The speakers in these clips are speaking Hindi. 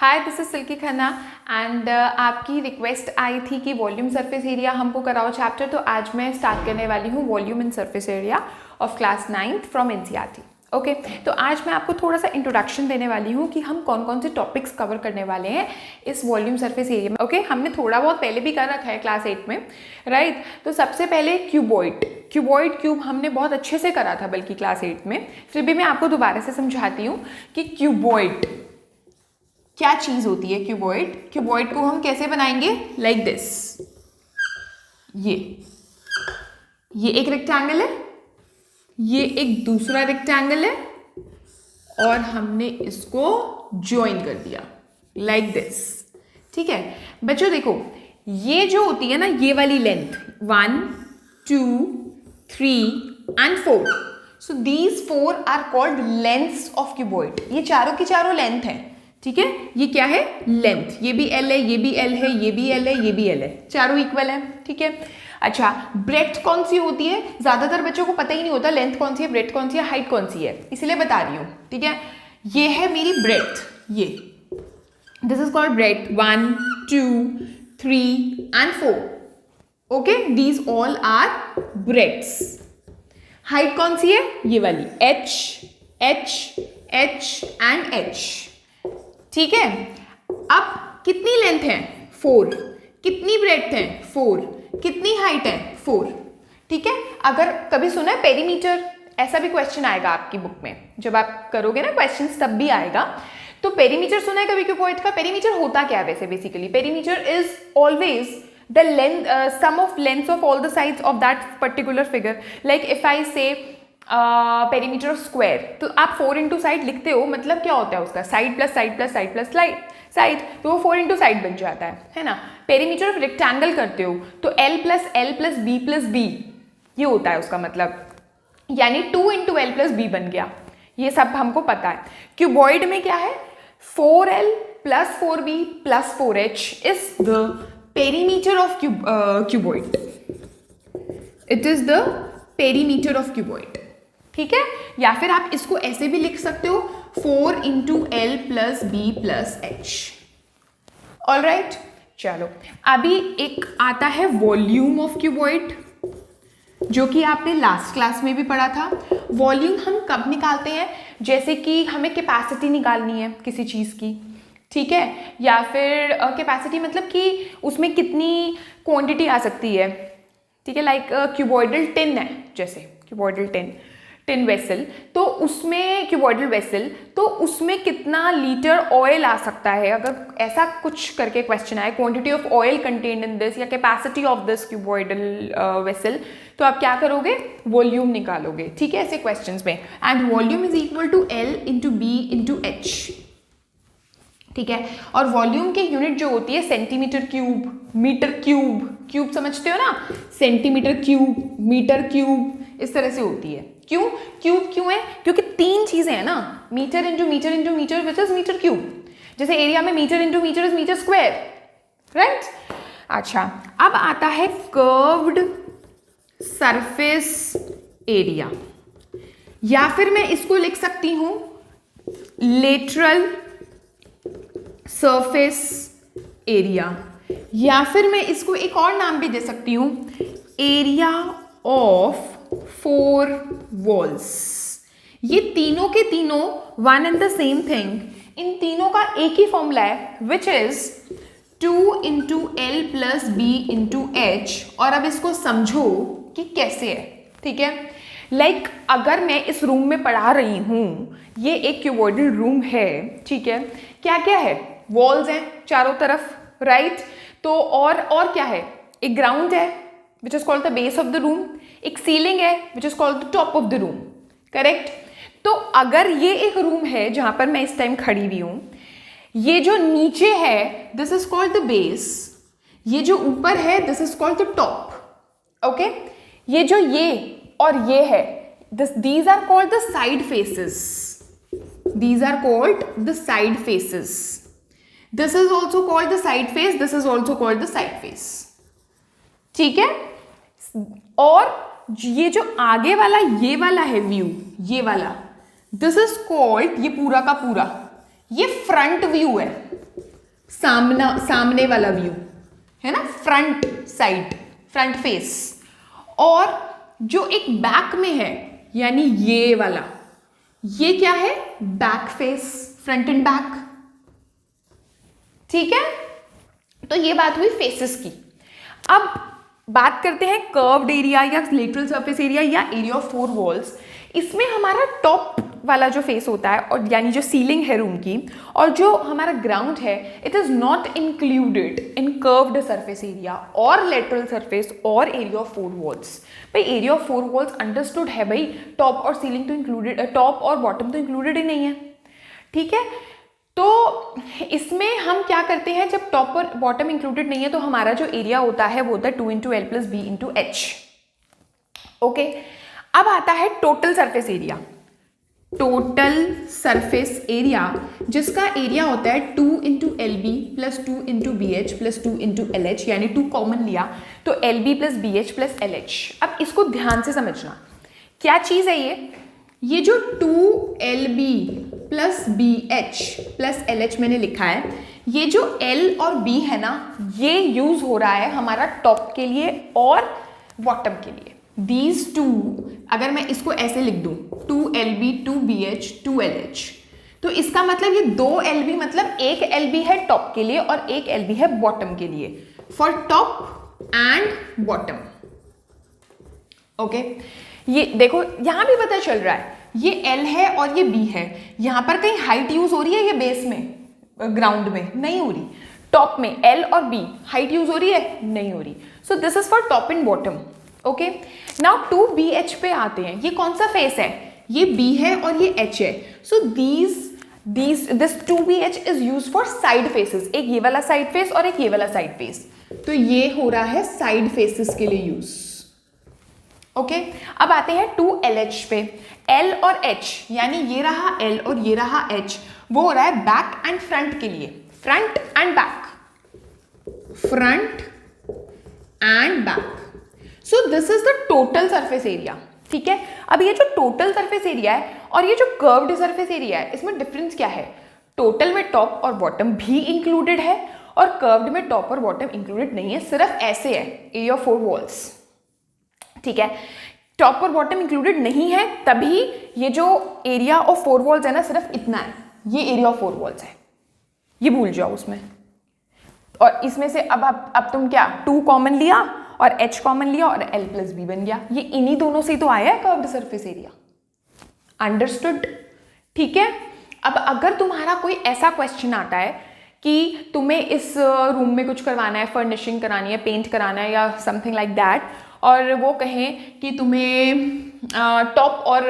Hi, this is Silky Khanna and आपकी रिक्वेस्ट आई थी कि वॉल्यूम सरफेस एरिया हमको कराओ चैप्टर, तो आज मैं स्टार्ट करने वाली हूँ volume in surface area of class 9th from NCERT. Okay, तो आज मैं आपको थोड़ा सा इंट्रोडक्शन देने वाली हूँ कि हम कौन कौन से टॉपिक्स कवर करने वाले हैं इस वॉल्यूम सरफेस एरिया में। ओके, हमने थोड़ा बहुत पहले भी कर रखा है क्लास 8 में, राइट। तो सबसे पहले क्यूबॉइड क्यूब हमने बहुत अच्छे से करा था बल्कि क्लास 8 में, फिर भी मैं आपको दोबारा से समझाती हूँ कि क्यूबॉइड क्या चीज होती है। क्यूबॉइड को हम कैसे बनाएंगे, लाइक दिस। ये एक रेक्टेंगल है, ये एक दूसरा रेक्टेंगल है और हमने इसको ज्वाइन कर दिया लाइक दिस। ठीक है बच्चों, देखो ये जो होती है ना, ये वाली length 1 2 3 and 4, so these 4 are called lengths of cuboid. ये चारों की चारों लेंथ है, ठीक है। ये क्या है, लेंथ। ये भी एल है, ये भी एल है, ये भी एल है, ये भी एल है, चारों इक्वल है, ठीक है। अच्छा, ब्रेड्थ कौन सी होती है, ज्यादातर बच्चों को पता ही नहीं होता लेंथ कौन सी है, ब्रेड्थ कौन सी है, हाइट कौन सी है, इसलिए बता रही हूँ, ठीक है। ये है मेरी ब्रेड्थ, ये this is called breadth 1 2 3 and 4। Okay, these all are breadths. Height कौन सी है, ये वाली h h h and h, ठीक है। अब कितनी लेंथ है, 4। कितनी ब्रेड्थ है, 4। कितनी हाइट है, 4, ठीक है। अगर कभी सुना है पेरीमीटर, ऐसा भी क्वेश्चन आएगा आपकी बुक में, जब आप करोगे ना क्वेश्चन तब भी आएगा। तो पेरीमीटर सुना है कभी क्यूबॉइड का? पेरीमीटर होता क्या है वैसे? Basically perimeter is always the length sum of lengths of all the sides of that particular figure. Like if I say perimeter of square, तो आप 4 इंटू साइड लिखते हो, मतलब क्या होता है उसका, side plus side plus side plus side, तो वो 4 इंटू साइड बन जाता है ना। पेरीमीटर ऑफ रेक्टेंगल करते हो तो एल प्लस बी ये होता है उसका मतलब, यानी 2 इंटू एल प्लस बी बन गया। ये सब हमको पता है। क्यूबॉइड में क्या है, 4l plus 4b plus 4h is the perimeter of cuboid. It is the perimeter of cuboid, ठीक है। या फिर आप इसको ऐसे भी लिख सकते हो, 4 into L plus B plus H. All right, चलो अभी एक आता है वॉल्यूम ऑफ क्यूबॉइड, जो कि आपने लास्ट क्लास में भी पढ़ा था। वॉल्यूम हम कब निकालते हैं, जैसे कि हमें कैपेसिटी निकालनी है किसी चीज़ की, ठीक है, या फिर कैपेसिटी मतलब कि उसमें कितनी क्वांटिटी आ सकती है, ठीक है। लाइक क्यूबॉइडल टिन है, जैसे क्यूबॉइडल टिन वेसल, तो उसमें क्यूबॉइडल वेसल, तो उसमें कितना लीटर ऑयल आ सकता है, अगर ऐसा कुछ करके क्वेश्चन आए, quantity of oil contained in this या capacity of this cuboidal vessel, तो आप क्या करोगे, वॉल्यूम निकालोगे, ठीक है, ऐसे क्वेश्चंस में। And volume is equal to L into B into H, ठीक है। और वॉल्यूम की यूनिट जो होती है सेंटीमीटर क्यूब, मीटर क्यूब समझते हो ना, सेंटीमीटर क्यूब, मीटर क्यूब, इस तरह से होती है। क्यों है, क्योंकि 3 चीजें हैं ना, metre into metre into metre which is metre cube. जैसे एरिया में metre into metre is metre square, right. अच्छा, अब आता है कर्व्ड सरफेस एरिया, या फिर मैं इसको लिख सकती हूं लेटरल सरफेस एरिया, या फिर मैं इसको एक और नाम भी दे सकती हूं, एरिया ऑफ 4 वॉल्स। ये तीनों के तीनों one and the same thing, इन तीनों का एक ही फॉर्मूला है, which is 2 into L plus B into H. और अब इसको समझो कि कैसे है, ठीक है। लाइक अगर मैं इस रूम में पढ़ा रही हूं, ये एक क्यूबॉइडल रूम है, ठीक है, क्या क्या है, वॉल्स हैं चारों तरफ, राइट। तो और क्या है, एक ग्राउंड है which is called the base of the room, एक सीलिंग है which is called the top of the room, correct. तो अगर ये एक रूम है जहां पर मैं इस टाइम खड़ी हुई हूं, ये जो नीचे है this is called the base, ये जो ऊपर है this is called the top, okay. ये जो ये और ये है, these are called the side faces. These are called the side faces. This is also called the side face. This is also called the side face. ठीक है। और ये जो आगे वाला ये वाला है व्यू, ये वाला, this is called, ये पूरा का पूरा, ये फ्रंट व्यू है, सामने वाला व्यू है ना, फ्रंट साइड, फ्रंट फेस। और जो एक बैक में है यानी ये वाला, ये क्या है, back face, front end back. ठीक है, तो ये बात हुई फेसेस की। अब बात करते हैं कर्व्ड एरिया या लेटरल सरफेस एरिया या एरिया ऑफ फोर वॉल्स। इसमें हमारा टॉप वाला जो फेस होता है, और यानी जो सीलिंग है रूम की, और जो हमारा ग्राउंड है, it is not included in curved surface area और लेटरल सरफेस और एरिया ऑफ फोर वॉल्स। भाई area of four walls understood है भाई, टॉप और सीलिंग तो इंक्लूडेड, टॉप और बॉटम तो इंक्लूडेड ही नहीं है। ठीक है, तो इसमें हम क्या करते हैं, जब टॉप और बॉटम इंक्लूडेड नहीं है तो हमारा जो एरिया होता है वो होता है 2 × L + B × H। ओके, अब आता है total surface area. Total surface area जिसका एरिया होता है 2 × LB + 2 × BH + 2 × LH, यानी 2 कॉमन लिया तो LB + BH + LH। अब इसको ध्यान से समझना, क्या चीज है ये जो 2LB + BH + LH मैंने लिखा है, ये जो L और B है ना, ये यूज हो रहा है हमारा टॉप के लिए और बॉटम के लिए। These two, अगर मैं इसको ऐसे लिख दूं 2LB 2BH 2LH, तो इसका मतलब ये 2LB मतलब एक LB है टॉप के लिए और एक LB है बॉटम के लिए, for top and bottom. Okay, ये देखो यहां भी पता चल रहा है, ये L है और ये B है। यहां पर कहीं हाइट यूज हो रही है, ये बेस में, ग्राउंड में नहीं हो रही। टॉप में L और B हाइट यूज हो रही है, नहीं हो रही। So this is for top and bottom. Okay, now 2BH पे आते हैं। ये कौन सा फेस है, ये B है और ये H है। So this 2BH is use for side faces, एक ये वाला साइड फेस और एक ये वाला साइड फेस, तो ये हो रहा है साइड फेसेस के लिए यूज। ओके, अब आते हैं 2LH पे। L और H यानी ये रहा L और ये रहा H, वो हो रहा है बैक एंड फ्रंट के लिए, front end back, front end back. So this is the total surface area. ठीक है, अब ये जो टोटल सरफेस एरिया है और ये जो कर्व्ड सरफेस एरिया है, इसमें डिफरेंस क्या है, टोटल में टॉप और बॉटम भी इंक्लूडेड है और कर्व्ड में टॉप और बॉटम इंक्लूडेड नहीं है, सिर्फ ऐसे है एरिया ऑफ फोर वॉल्स। ठीक है, टॉप और बॉटम इंक्लूडेड नहीं है, तभी ये जो एरिया ऑफ फोर वॉल्स है ना, सिर्फ इतना है, ये एरिया ऑफ फोर वॉल्स है, ये भूल जाओ उसमें। और इसमें से अब तुम क्या 2 कॉमन लिया और H कॉमन लिया और L + B बन गया, ये इन्हीं दोनों से ही तो आया है कर्व्ड सरफेस एरिया। अंडरस्टूड? ठीक है, अब अगर तुम्हारा कोई ऐसा क्वेश्चन आता है कि तुम्हें इस रूम में कुछ करवाना है, फर्निशिंग करानी है, पेंट कराना है या समथिंग लाइक दैट, और वो कहें कि तुम्हें टॉप और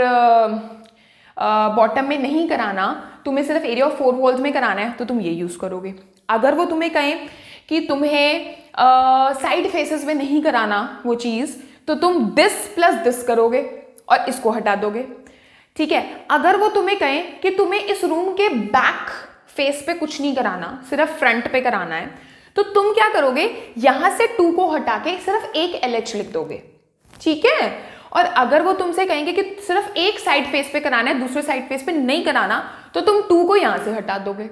बॉटम में नहीं कराना, तुम्हें सिर्फ एरिया ऑफ फोर वॉल्स में कराना है, तो तुम ये यूज़ करोगे। अगर वो तुम्हें कहें कि तुम्हें साइड फेसेस में नहीं कराना वो चीज़, तो तुम दिस प्लस दिस करोगे और इसको हटा दोगे। ठीक है, अगर वो तुम्हें कहें कि तुम्हें इस रूम के बैक फेस पे कुछ नहीं कराना, सिर्फ फ्रंट पे कराना है, तो तुम क्या करोगे, यहां से 2 को हटा के सिर्फ एक LH लिख दोगे। ठीक है, और अगर वो तुमसे कहेंगे कि सिर्फ एक साइड फेस पे कराना है, दूसरे साइड फेस पे नहीं कराना, तो तुम 2 को यहां से हटा दोगे।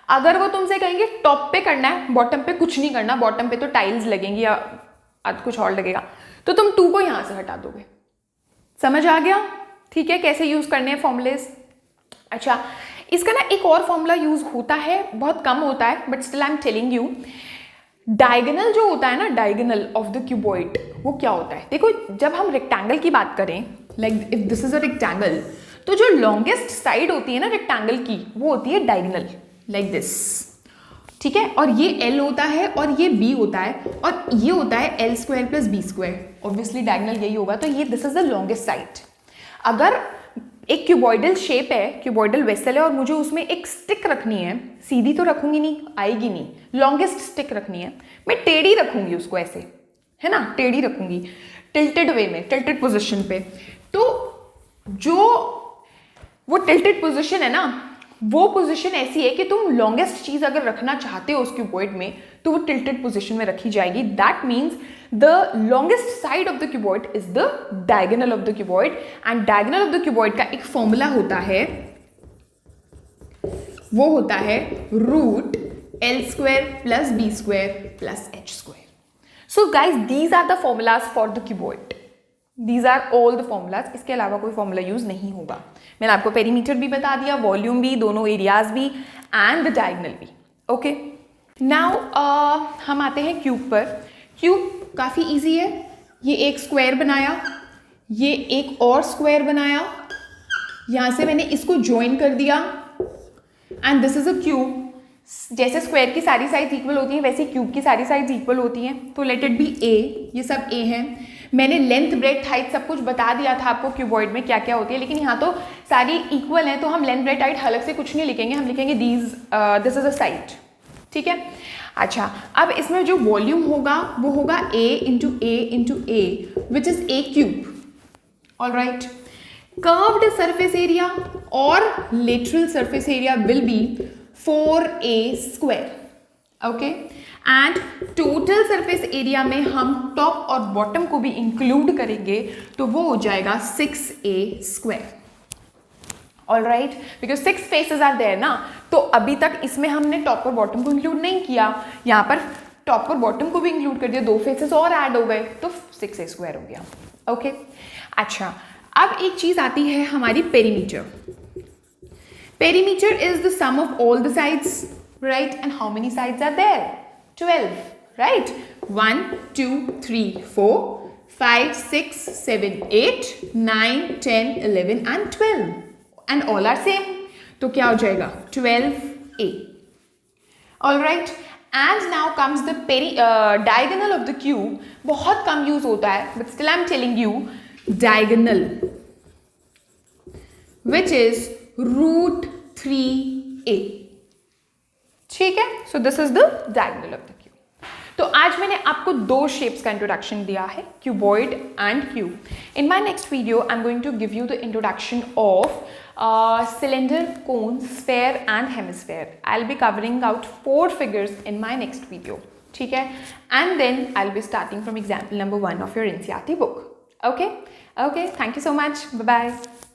अगर वो तुमसे कहेंगे टॉप पे करना है, बॉटम पे कुछ नहीं करना, बॉटम पे तो टाइल्स लगेंगी या कुछ और लगेगा, तो तुम 2 को यहां से हटा दोगे। समझ आ गया? ठीक है, कैसे यूज करने हैं फॉर्मूलेज। अच्छा, इसका ना एक और फॉर्मूला यूज होता है, बहुत कम होता है, but still I am telling you. Diagonal जो होता है ना, डायगोनल ऑफ द क्यूबॉइड, वो क्या होता है? देखो, जब हम रेक्टेंगल की बात करें, like if this is a rectangle, तो जो लॉन्गेस्ट साइड होती है ना रेक्टेंगल की, वो होती है डायगोनल, लाइक दिस। ठीक है, और ये L होता है और ये B होता है और ये होता है L² + B²। ऑब्वियसली डायगोनल यही होगा, तो ये this is the longest side. अगर एक क्यूबॉइडल शेप है, क्यूबॉइडल वेसल है, और मुझे उसमें एक स्टिक रखनी है, सीधी तो रखूंगी नहीं, आएगी नहीं, लॉन्गेस्ट स्टिक रखनी है, मैं टेढ़ी रखूंगी उसको, ऐसे है ना, टेढ़ी रखूंगी, टिल्टेड वे में, टिल्टेड पोजिशन पे। तो जो वो टिल्टेड पोजिशन है ना, वो पोजीशन ऐसी है कि तुम लॉन्गेस्ट चीज अगर रखना चाहते हो उस क्यूबॉइड में, तो वो टिल्टेड पोजीशन में रखी जाएगी। That means the longest side of the cuboid is the diagonal of the cuboid, and diagonal of the cuboid का एक फॉर्मूला होता है वो होता है root L square plus B square plus H square. So guys these are the formulas for the cuboid. These are all the formulas. इसके अलावा कोई फॉर्मूला यूज नहीं होगा. मैंने आपको पेरीमीटर भी बता दिया, वॉल्यूम भी, दोनों एरियाज भी एंड द डायगोनल भी. ओके, नाउ हम आते हैं क्यूब पर. क्यूब काफ़ी ईजी है. ये एक स्क्वायर बनाया, ये एक और स्क्वायर बनाया, यहाँ से मैंने इसको ज्वाइन कर दिया and this is a cube. जैसे स्क्वायर की सारी साइड्स इक्वल होती हैं वैसे क्यूब की सारी साइड्स इक्वल होती हैं. तो लेट इट बी ए. ये सब ए हैं. मैंने लेंथ ब्रेड्थ हाइट सब कुछ बता दिया था आपको क्यूबॉइड में क्या क्या होती है, लेकिन यहाँ तो सारी इक्वल हैं तो हम लेंथ ब्रेड्थ हाइट अलग से कुछ नहीं लिखेंगे. हम लिखेंगे दिस इज अ साइड. ठीक है. अच्छा, अब इसमें जो वॉल्यूम होगा वो होगा a into a which is a cube. All right. Curved surface area और lateral surface area will be 4a square. Okay, and total surface area में हम टॉप और बॉटम को भी इंक्लूड करेंगे तो वो हो जाएगा 6a square. All right, because 6 faces are there ना. तो अभी तक इसमें हमने टॉप और बॉटम को इंक्लूड नहीं किया, यहाँ पर टॉप और बॉटम को भी इंक्लूड कर दिया, 2 फेसेस और ऐड हो गए तो 6a स्क्वायर हो गया. ओके. अच्छा, अब एक चीज आती है हमारी perimeter. Perimeter is the sum of all the sides, right? And how many sides are there? 12, right? 1 2 3 4 5 6 7 8 9 10 11 and 12 and all are same. तो क्या हो जाएगा? 12a. All right. And now comes the diagonal of the cube. बहुत कम यूज होता है, but still I'm telling you, diagonal, which is root 3a. ठीक है. So this is the diagonal of the cube. तो आज मैंने आपको 2 शेप्स का इंट्रोडक्शन दिया है, cuboid and cube. In my next video I am going to give you the introduction of cylinder, cone, sphere and hemisphere. I'll be covering out 4 figures in my next video. ठीक है. And then I'll be starting from example number 1 of your NCERT book. Okay? Okay, thank you so much. Bye-bye.